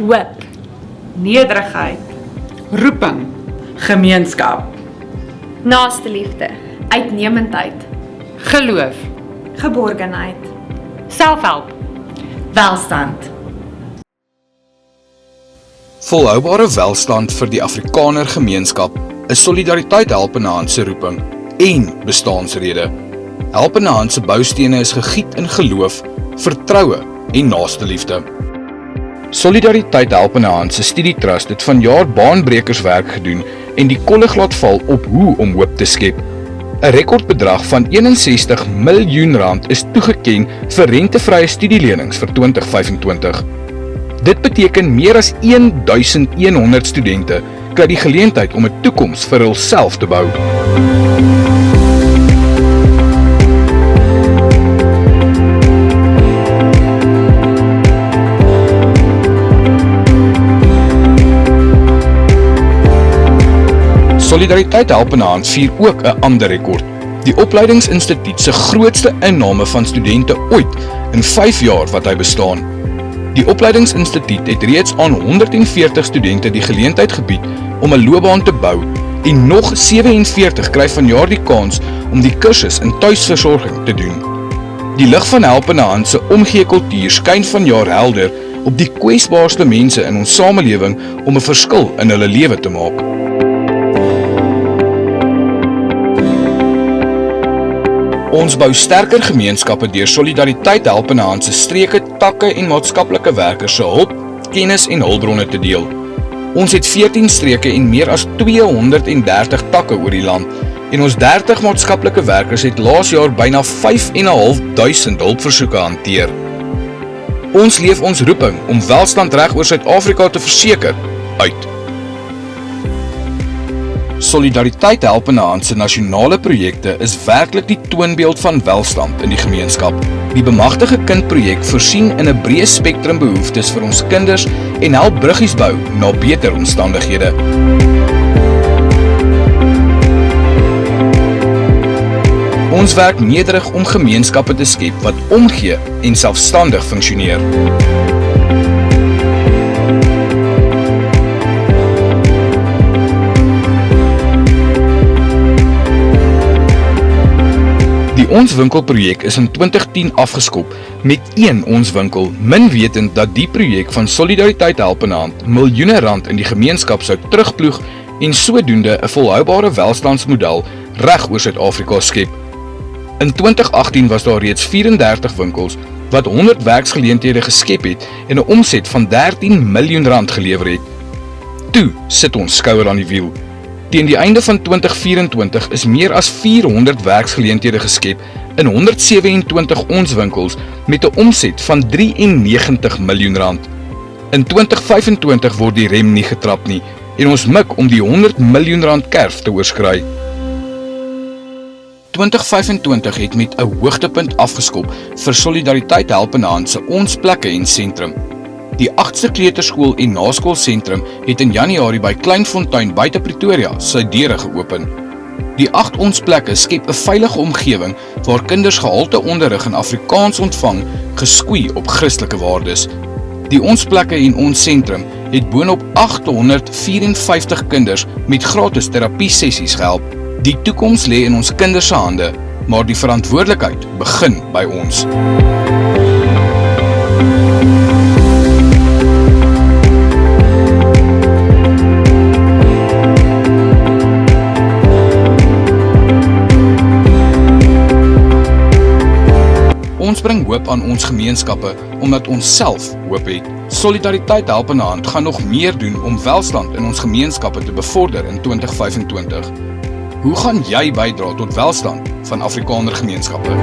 Hoop, nederigheid, roeping, gemeenskap, naaste liefde, uitnemendheid, geloof, geborgenheid, selfhelp, welstand. Volhoubare welstand vir die Afrikaner gemeenskap is Solidariteit Helpende Hand se roeping en bestaansrede. Helpende Hand se boustene is gegiet in geloof, vertroue en naaste liefde. Solidariteit Helpende Hand se studietrust het vanjaar baanbrekerswerk gedoen en die kollig laat val op hoe om hoop te skep. 'n Rekordbedrag van R61 miljoen is toegeken vir rentevrye studielenings vir 2025. Dit beteken meer as 1100 studente kry die geleentheid om 'n toekoms vir hulself te bou. Solidariteit Helpende Hand vier ook 'n ander rekord. Die opleidingsinstituut se grootste inname van studente ooit in 5 jaar wat hy bestaan. Die opleidingsinstituut het reeds aan 140 studente die geleentheid gebied om 'n loopbaan te bou en nog 47 kry vanjaar die kans om die kursus in tuisversorging te doen. Die lig van Helpende Hand se omgee kultuur skyn vanjaar helder op die kwesbaarste mense in ons samelewing om 'n verskil in hulle lewe te maak. Ons bou sterker gemeenskappe deur Solidariteit Helpende Hand se streke, takke en maatskaplike werkers se hulp, kennis en hulpbronne te deel. Ons het 14 streke en meer as 230 takke oor die land en ons 30 maatskaplike werkers het laas jaar byna 5.500 hulpversoeke hanteer. Ons leef ons roeping om welstand reg oor Suid-Afrika te verseker uit. Solidariteit Helpende Hand se nasionale projekte is werklik die toonbeeld van welstand in die gemeenskap. Die Bemagtige Kind projek voorsien in 'n breë spektrum behoeftes vir ons kinders en help bruggies bou na beter omstandighede. Ons werk nederig om gemeenskappe te skep wat omgee en selfstandig funksioneer. Die Ons Winkel projek is in 2010 afgeskop met een Ons Winkel, min wetend dat die projek van Solidariteit Helpende Hand miljoene rand in die gemeenskap sou terugploeg en sodoende 'n volhoubare welstandsmodel reg oor Suid-Afrika skep. In 2018 was daar reeds 34 winkels wat 100 werksgeleenthede geskep het en 'n omset van R13 miljoen gelewer het. Toe sit ons skouer aan die wiel. Teen die einde van 2024 is meer as 400 werksgeleenthede geskep in 127 Ons Winkels met 'n omset van R93 miljoen. In 2025 word die rem nie getrap nie en ons mik om die R100 miljoen kerf te oorskry. 2025 het met 'n hoogtepunt afgeskop vir Solidariteit Helpende Hand se Ons Plekke en Sentrum. Die 8ste kleuterskool en naskoolsentrum het in Januarie by Kleinfontein buite Pretoria sy deure geopen. Die 8 Ons Plekke skep 'n veilige omgewing waar kinders gehalte onderrig in Afrikaans ontvang, geskoei op Christelike waardes. Die Ons Plekke en Ons Sentrum het boonop 854 kinders met gratis terapie sessies gehelp. Die toekoms lê in ons kinders se hande, maar die verantwoordelikheid begin by ons. Ons bring hoop aan ons gemeenskappe omdat ons self hoop het. Solidariteit Helpende Hand gaan nog meer doen om welstand in ons gemeenskappe te bevorder in 2025. Hoe gaan jy bydra tot welstand van Afrikaner gemeenskappe?